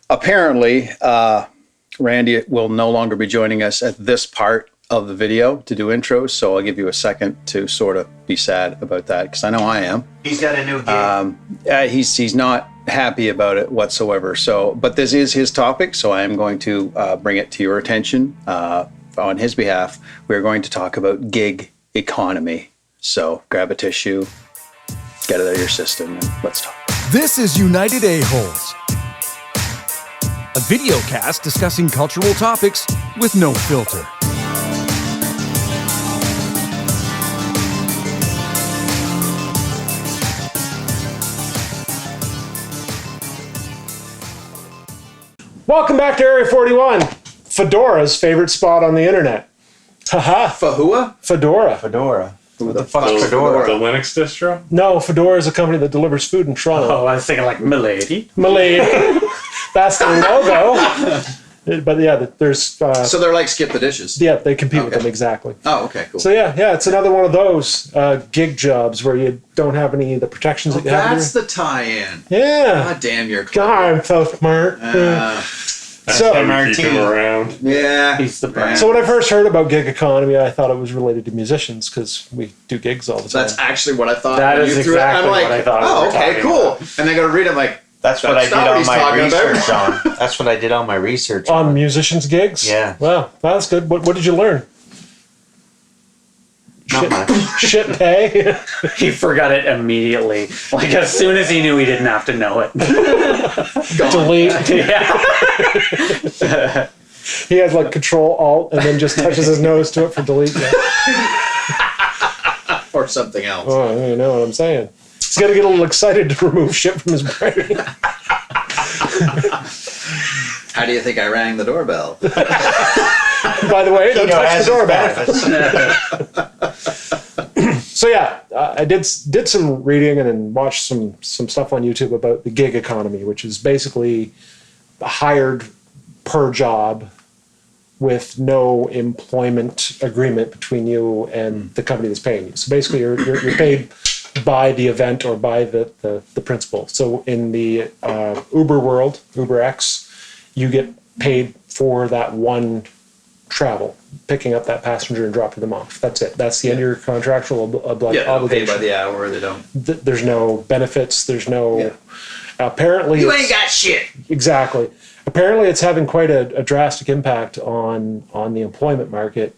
apparently, Randy will no longer be joining us at this part of the video to do intros, so I'll give you a second to sort of be sad about that, because I know I am. He's got a new gig. He's not happy about it whatsoever. So, but this is his topic, so I am going to bring it to your attention on his behalf. We're going to talk about gig economy. So grab a tissue, get it out of your system, and let's talk. This is United A-Holes, a video cast discussing cultural topics with no filter. Welcome back to Area 41, Fedora's favorite spot on the internet. Haha. Fahua? Fedora. Fedora. Who the fuck's Fedora? The Linux distro? No, Fedora is a company that delivers food in Toronto. Oh, I was thinking like Milady. Malay. That's their logo. But yeah, there's... So they're like Skip the Dishes? yeah, they compete with Okay. them, exactly. Oh, okay, cool. So yeah, it's another one of those gig jobs where you don't have any of the protections that you have That's here. the tie-in. Yeah. God damn, you're God, clever. I'm so smart. So- Keep him around. Yeah. He's the brand. So when I first heard about gig economy, I thought it was related to musicians because we do gigs all the time. That's actually what I thought. That when is you threw it. exactly I'm like, what I thought we oh, were okay, talking cool. about. And I go to read it, I'm like, That's what I did not what on he's my talking about. research on. That's what I did on my research On musicians' gigs? Yeah. Wow, that's good. What did you learn? Not much. Shit pay? He forgot it immediately. Like as soon as he knew he didn't have to know it. Delete. Yeah. He has like Control Alt and then just touches his nose to it for delete. or something else. Oh, you know what I'm saying. He's got to get a little excited to remove shit from his brain. How do you think I rang the doorbell? By the way, don't touch the doorbell. So yeah, I did some reading and then watched some stuff on YouTube about the gig economy, which is basically hired per job with no employment agreement between you and the company that's paying you. So basically, you're paid by the event or by the principal. So in the Uber world, UberX, you get paid for that one travel, picking up that passenger and dropping them off. That's it. That's the end of your contractual obligation. Yeah, they pay by the hour, they don't. There's no benefits. There's no. Yeah. Apparently, you ain't got shit. Exactly. Apparently, it's having quite a drastic impact on the employment market,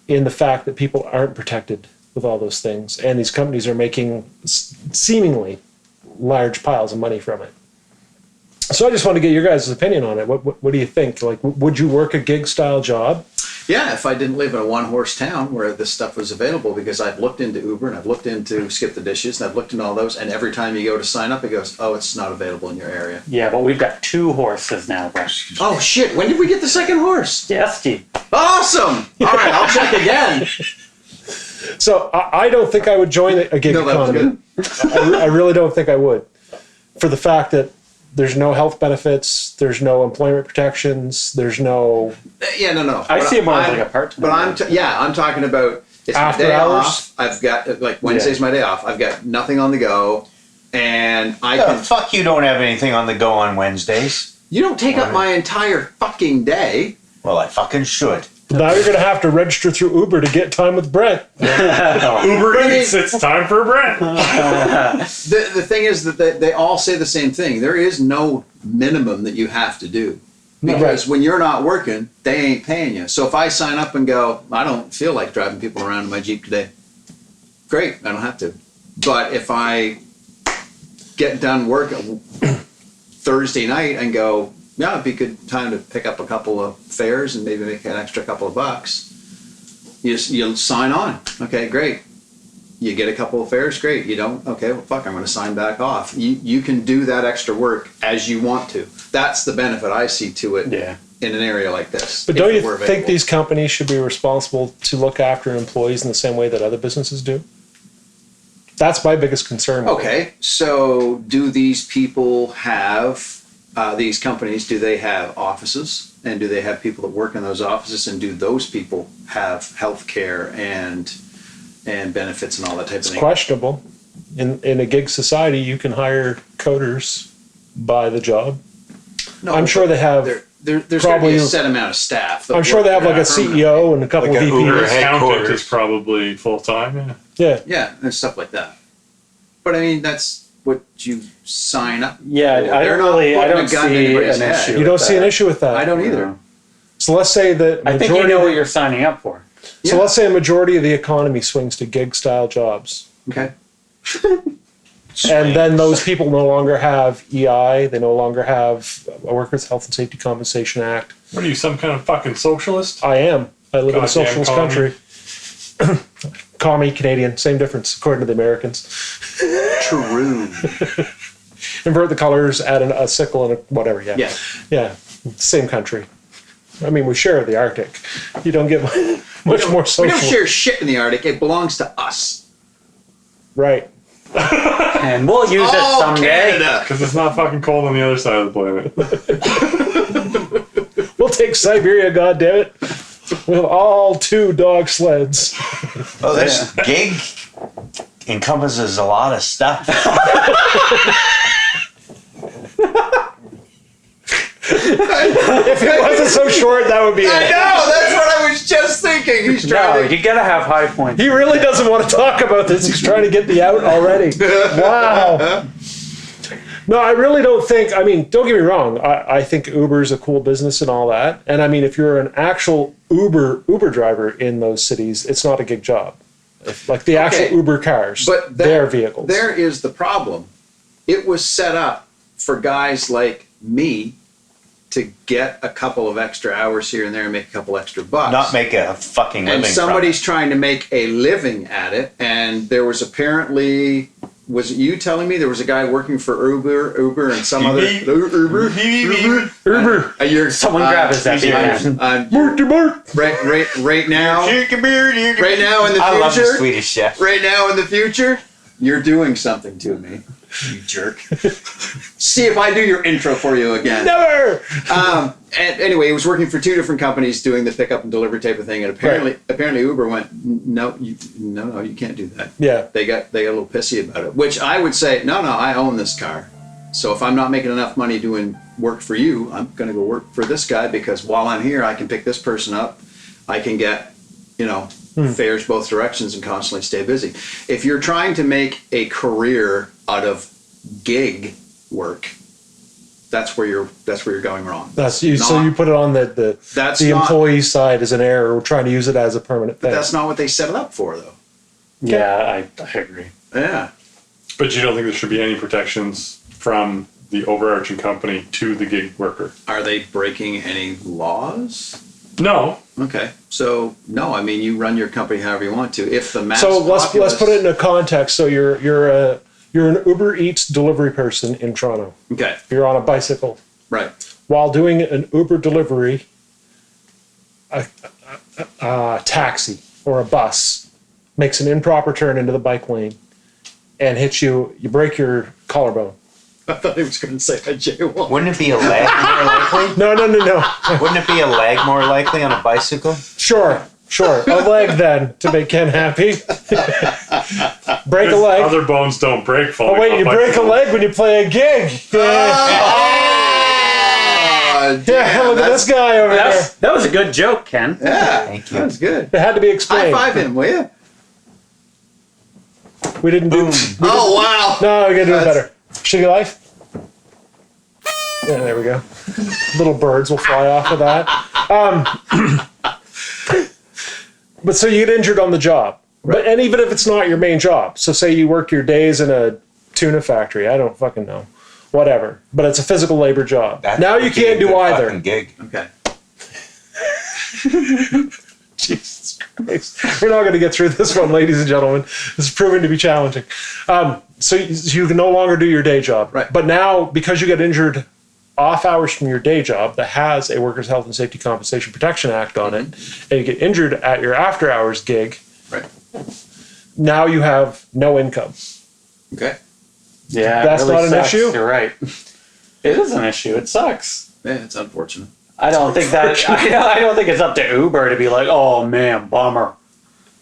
in the fact that people aren't protected with all those things, and these companies are making seemingly large piles of money from it. So I just want to get your guys' opinion on it. What do you think? Like, would you work a gig style job? Yeah, if I didn't live in a one-horse town where this stuff was available, because I've looked into Uber and I've looked into Skip the Dishes and I've looked into all those, and every time you go to sign up, it goes, oh, it's not available in your area. Yeah, but we've got 2 horses now, bro. Oh, shit. When did we get the second horse? Yes, Steve. Awesome. All right, I'll check again. So I don't think I would join a gig economy. I really don't think I would, for the fact that there's no health benefits, there's no employment protections, there's no... Yeah, no. I see it more as like a part-time. But I'm talking about, it's After my day hours? off. I've got, like, Wednesday's my day off. I've got nothing on the go, and I Oh, can... fuck, you don't have anything on the go on Wednesdays. You don't take up my entire fucking day. Well, I fucking should. Now you're going to have to register through Uber to get time with Brent. Uber Eats, it's time for Brent. The thing is that they all say the same thing. There is no minimum that you have to do. Because when you're not working, they ain't paying you. So if I sign up and go, I don't feel like driving people around in my Jeep today, great, I don't have to. But if I get done work Thursday night and go, yeah, it'd be a good time to pick up a couple of fares and maybe make an extra couple of bucks, you'll sign on. Okay, great. You get a couple of fares, great. You don't, okay, well, fuck, I'm going to sign back off. You can do that extra work as you want to. That's the benefit I see to it in an area like this. But don't you think these companies should be responsible to look after employees in the same way that other businesses do? That's my biggest concern. Okay, so do these people have, these companies, do they have offices? And do they have people that work in those offices? And do those people have health care and benefits and all that type of thing? It's questionable. In a gig society, you can hire coders by the job. No, I'm sure they have. There's probably probably a set amount of staff. I'm sure they have like a CEO and a couple Like of a Uber VPs. head- Accountant headquarters. is probably full time. Yeah. Yeah, and stuff like that. But I mean, that's what you sign up. Yeah, for. I They're don't not really. I putting a don't gun to see anybody's an head. issue. You with don't see an that. issue with that. I don't either. No. So let's say that I think you majority know of what the- you're signing up for. So Yeah. let's say a majority of the economy swings to gig style jobs. Okay. And then those people no longer have EI, they no longer have a Workers' Health and Safety Compensation Act. What are you, some kind of fucking socialist? I am. I live in a Goddamn socialist commie. country. Commie, Canadian, same difference according to the Americans. True. Invert the colors, add a sickle and a whatever, yeah. Yeah. Yeah, same country. I mean, we share the Arctic. You don't get much more We social. don't share shit in the Arctic. It belongs to us. Right. And we'll use it Oh, someday. Canada. Because it's not fucking cold on the other side of the planet. We'll take Siberia, goddammit. We have all 2 dog sleds. Oh, this gig encompasses a lot of stuff. If it wasn't so short, that would be I it. know. That's what I was just thinking. He's No, trying to. you gotta have high points. He really doesn't want to talk about this. He's trying to get the out already. Wow. No, I really don't think, I mean, don't get me wrong. I think Uber's a cool business and all that. And I mean, if you're an actual Uber driver in those cities, it's not a gig job. Like the actual Okay. Uber cars, But their vehicles. There is the problem. It was set up for guys like me to get a couple of extra hours here and there and make a couple extra bucks. Not make a fucking living. and somebody's trying to make a living at it. And there was apparently, was it you telling me there was a guy working for Uber and some other Uber. You're, Someone grab his right now, right now in the I love the future, Swedish chef. right now in the future, you're doing something to me, you jerk. See if I do your intro for you again. Never! And anyway, he was working for 2 different companies doing the pickup and delivery type of thing, and apparently Uber went, no, you can't do that. Yeah. They got a little pissy about it, which I would say, no, I own this car. So if I'm not making enough money doing work for you, I'm going to go work for this guy, because while I'm here, I can pick this person up. I can get, fares both directions and constantly stay busy. If you're trying to make a career out of gig work, that's where you're going wrong. That's you. So you put it on the That's the not- employee side as an error. We're trying to use it as a permanent thing. That's not what they set it up for, though. Yeah, I agree. Yeah. But you don't think there should be any protections from the overarching company to the gig worker? Are they breaking any laws? No. Okay, so no, I mean, you run your company however you want to. If the mass So let's populace- put it into context. So you're an Uber Eats delivery person in Toronto. Okay, You're on a bicycle right. while doing an Uber delivery. A taxi or a bus makes an improper turn into the bike lane and hits you. You break your collarbone. I thought he was going to say a jaywalk. Wouldn't it be a leg more likely? No. Wouldn't it be a leg more likely on a bicycle? Sure. A leg then to make Ken happy. Break a leg. Other bones don't break. Oh wait, you break a leg when you play a gig. Yeah, look at this guy over there. That was a good joke, Ken. Yeah, Thank you. that's good. It had to be High explained. five him, will you? We didn't do. Oh wow! No, we gotta do it That's- better. Sugar life. Yeah, there we go. Little birds will fly off of that. But so you get injured on the job, and even if it's not your main job, so say you work your days in a tuna factory. I don't fucking know, whatever. But it's a physical labor job. That Now you would be can't a do good either. fucking gig. Okay. Jesus Christ. We're not going to get through this one, ladies and gentlemen. This is proving to be challenging. So you can no longer do your day job. Right. But now, because you get injured off hours from your day job that has a Workers' Health and Safety Compensation Protection Act on it, and you get injured at your after hours gig, Right. now you have no income. Okay. Yeah, That's it really not an sucks. issue? You're right. It is an issue. It sucks. Yeah, it's unfortunate. I don't think that. I don't think it's up to Uber to be like, oh man, bummer.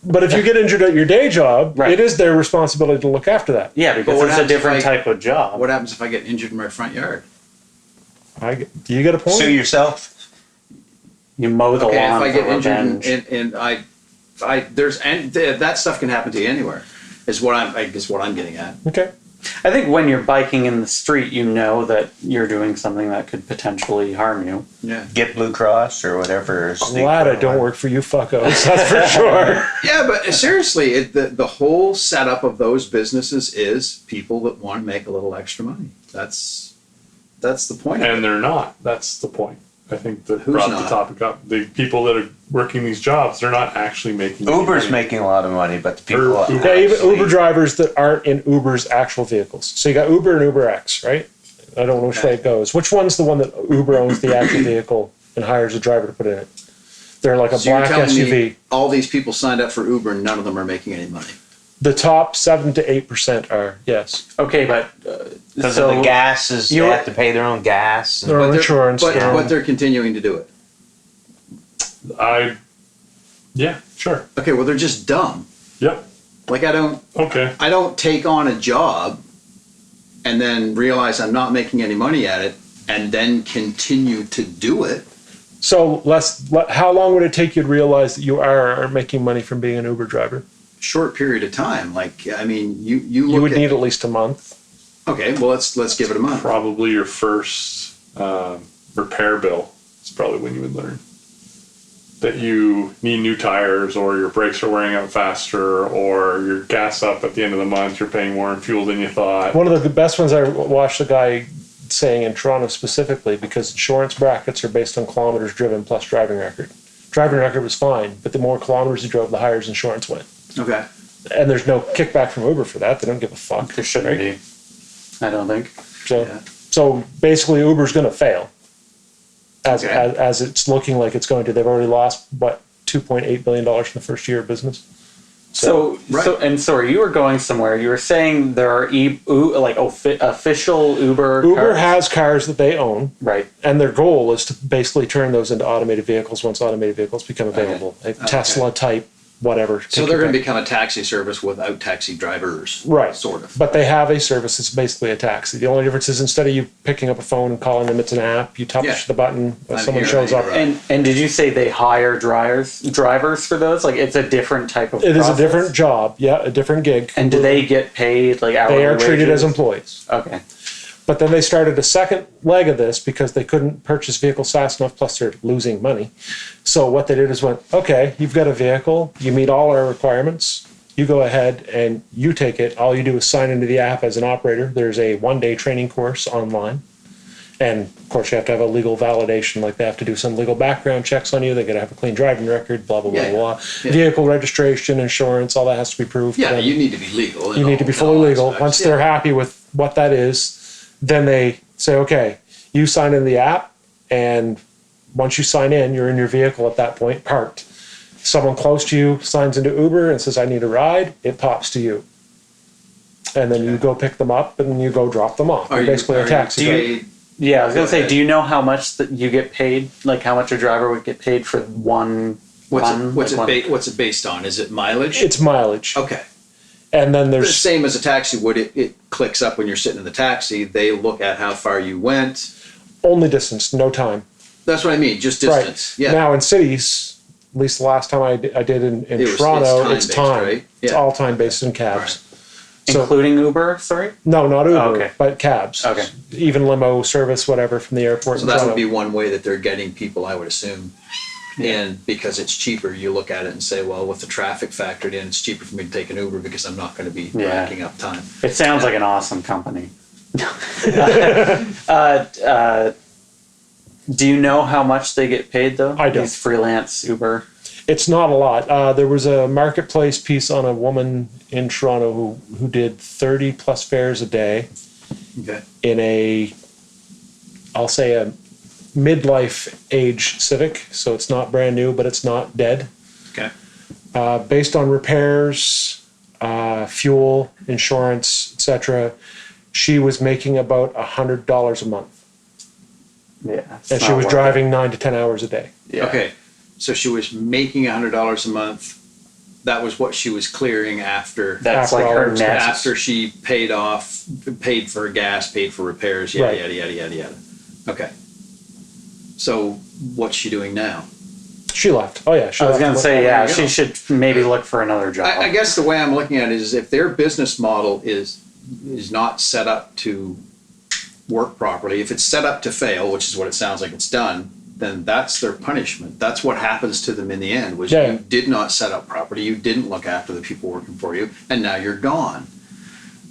But if you get injured at your day job, Right. it is their responsibility to look after that. Yeah, But because what it's a happens if different I- type of job. What happens if I get injured in my front yard? You get a point. Sue yourself. You mow the Okay, if lawn I get for injured revenge. and that stuff can happen to you anywhere. Is what I'm getting at. Okay. I think when you're biking in the street, you know that you're doing something that could potentially harm you. Yeah. Get Blue Cross or whatever. Glad I don't work for you fuckos. That's for sure. Yeah, but seriously, the whole setup of those businesses is people that want to make a little extra money. That's the point. And they're not. That's the point. I think that Who's brought not? the topic up. The people that are working these jobs, they're not actually making any Uber's money. making a lot of money, but the people Or Uber. Yeah, even actually- Uber drivers that aren't in Uber's actual vehicles. So you got Uber and Uber X, right? I don't know which way it goes. Which one's the one that Uber owns the actual vehicle and hires a driver to put in it? They're like a So you're black telling SUV. me all these people signed up for Uber and none of them are making any money. The top 7 to 8% are, yes. Okay, but Because so of the gas, they you- have to pay their own gas. Their own they're- insurance. but their own- they're continuing to do it. Yeah, sure. Okay, well they're just dumb. Yep. Like I don't take on a job and then realize I'm not making any money at it and then continue to do it. So how long would it take you to realize that you are making money from being an Uber driver? Short period of time. Like I mean, you look You would at, need at least a month. Okay, well let's give it a month. Probably your first repair bill is probably when you would learn that you need new tires, or your brakes are wearing out faster, or your gas up at the end of the month, you're paying more in fuel than you thought. One of the best ones I watched a guy saying in Toronto specifically, because insurance brackets are based on kilometers driven plus driving record. Driving record was fine, but the more kilometers you drove, the higher his insurance went. Okay. And there's no kickback from Uber for that. They don't give a fuck. there shouldn't right? be. I don't think. So, Yeah. so basically, Uber's going to fail, as, Okay. as it's looking like it's going to. They've already lost what $2.8 billion in the first year of business. So sorry, you were going somewhere. You were saying there are official Uber. Uber cars? has cars that they own, right. and their goal is to basically turn those into automated vehicles once automated vehicles become available. A Tesla type, whatever. So they're going to become a taxi service without taxi drivers. Right. Sort of. But they have a service that's basically a taxi. The only difference is instead of you picking up a phone and calling them, it's an app. You touch Yeah. the button, I'm someone here, shows I'm up. here, And did you say they hire drivers for those? Like it's a different type of. It is a process? different job, yeah, a different gig. And do they get paid like hourly They are treated wages? as employees. Okay. But then they started a second leg of this because they couldn't purchase vehicles fast enough, plus they're losing money. So what they did is went, okay, you've got a vehicle, you meet all our requirements, you go ahead and you take it. All you do is sign into the app as an operator. There's a 1-day training course online. And of course you have to have a legal validation, like they have to do some legal background checks on you, they gotta have a clean driving record, blah, blah, blah, Yeah, blah. yeah. Vehicle registration, insurance, all that has to be proved. Yeah, Then you need to be legal. you need to be fully legal. Once they're happy with what that is, then they say, okay, you sign in the app, and once you sign in, you're in your vehicle at that point, parked. Someone close to you signs into Uber and says, I need a ride, it pops to you. And then you go pick them up and you go drop them off. You're basically a taxi driver. Yeah, I was Go gonna say, ahead. do you know how much that you get paid? Like how much a driver would get paid for one? What's it based on? Is it mileage? It's mileage. Okay. And then The there's, same as a taxi would. It clicks up when you're sitting in the taxi. They look at how far you went. only distance, no time. That's what I mean. Just distance. Right. Yeah. Now in cities, at least the last time I did in It's Toronto, it's time-based, time. right? It's Yeah. all time based in cabs. So- Including Uber, sorry? No, not Uber, Oh, okay. but cabs. Okay. Even limo service, whatever, from the airport. So in that would Toronto. be one way that they're getting people, I would assume. And because it's cheaper, you look at it and say, well, with the traffic factored in, it's cheaper for me to take an Uber because I'm not going to be Yeah. racking up time. It sounds like an awesome company. Do you know how much they get paid though? I don't. These freelance Uber. It's not a lot. There was a marketplace piece on a woman in Toronto who did 30 plus fares a day Okay. in a, I'll say a midlife age Civic. So it's not brand new, but it's not dead. Okay. Based on repairs, fuel, insurance, etc. She was making about $100 a month, Yeah. and she was driving 9 to 10 hours a day. Yeah. Okay. So she was making $100 a month. That was what she was clearing after That's After like all her her net. expenses. after she paid for gas, paid for repairs, yada Right. yada yada yada yada. Okay. So what's she doing now? She left. Oh yeah, she I was left. going to say, There yeah, you she go. should maybe look for another job. I guess the way I'm looking at it is if their business model is not set up to work properly, if it's set up to fail, which is what it sounds like it's done, then that's their punishment. That's what happens to them in the end, was Yeah. you did not set up properly, you didn't look after the people working for you, and now you're gone.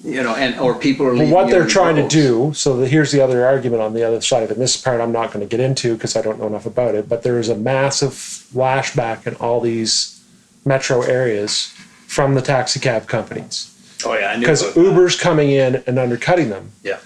You know, or people are leaving. What you they're in trying to droves. do, so here's the other argument on the other side of it. And this part I'm not going to get into because I don't know enough about it, but there is a massive flashback in all these metro areas from the taxi cab companies. Oh yeah, I knew Because about that. Uber's coming in and undercutting them. Yeah.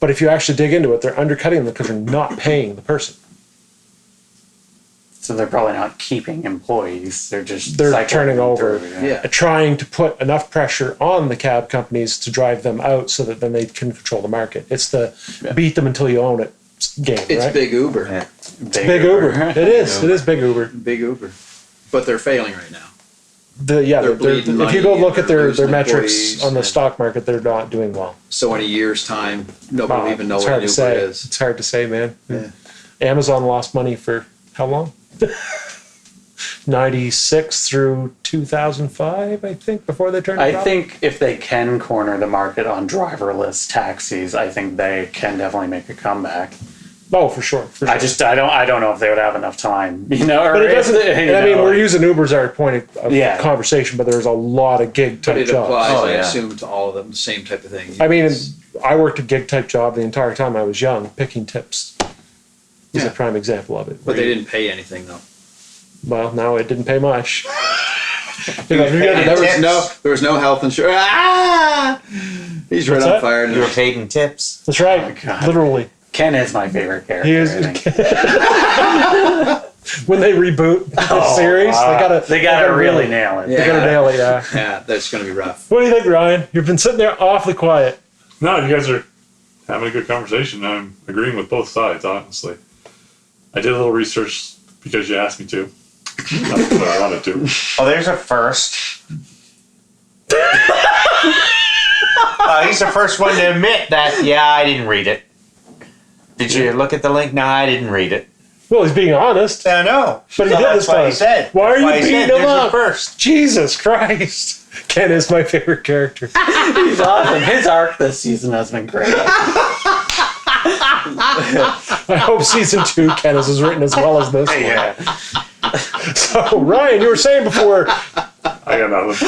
But if you actually dig into it, they're undercutting them because they're not paying the person. So they're probably not keeping employees. They're just They're cycling turning them over. through, Yeah. Trying to put enough pressure on the cab companies to drive them out so that then they can control the market. It's the beat them until you own it game, It's right? big Uber. Yeah. Big Uber. It is. It is big Uber. Big Uber. But they're failing right now. They're bleeding if you go money look at and they're their losing metrics employees on the and- stock market, they're not doing well. So in a year's time, nobody will even know It's what hard an to Uber say. is. It's hard to say, man. Yeah. Amazon lost money for how long? 96 through 2005, I think, before they turned it I off. think if they can corner the market on driverless taxis, I think they can definitely make a comeback. Oh, for sure. For sure. I don't know if they would have enough time, you know. Or But it if doesn't. they- you And I mean, know, we're using Uber as our point of Yeah. conversation, but there's a lot of gig But type it jobs. applies, Oh, I yeah. assume, to all of them, the same type of thing. I mean, It's- I worked a gig type job the entire time I was young, picking tips. Is Yeah. a prime example of it. but they didn't pay anything though. Well, no, it didn't pay much. You know, if you paid got- There was Tips. there was no health insurance. Ah! He's right What's on that? fire. You were paid in tips. That's right. Oh, God. Literally. Ken is my favorite character. He is. I think. When they reboot the series, They gotta really nail it. Yeah. They gotta nail it, yeah. Yeah, that's going to be rough. What do you think, Ryan? You've been sitting there awfully quiet. No, you guys are having a good conversation. I'm agreeing with both sides, honestly. I did a little research because you asked me to. Not because I wanted to. Oh, there's a first. He's the first one to admit that, yeah, I didn't read it. Did you look at the link? No, I didn't read it. Well, he's being honest. I know. But he did that's this what time. he said. Why are That's you he beating said, him there's a up? first. Jesus Christ. Ken is my favorite character. He's awesome. His arc this season has been great. I hope season 2 Ken is as written as well as this one. Yeah. So, Ryan, you were saying before I got nothing.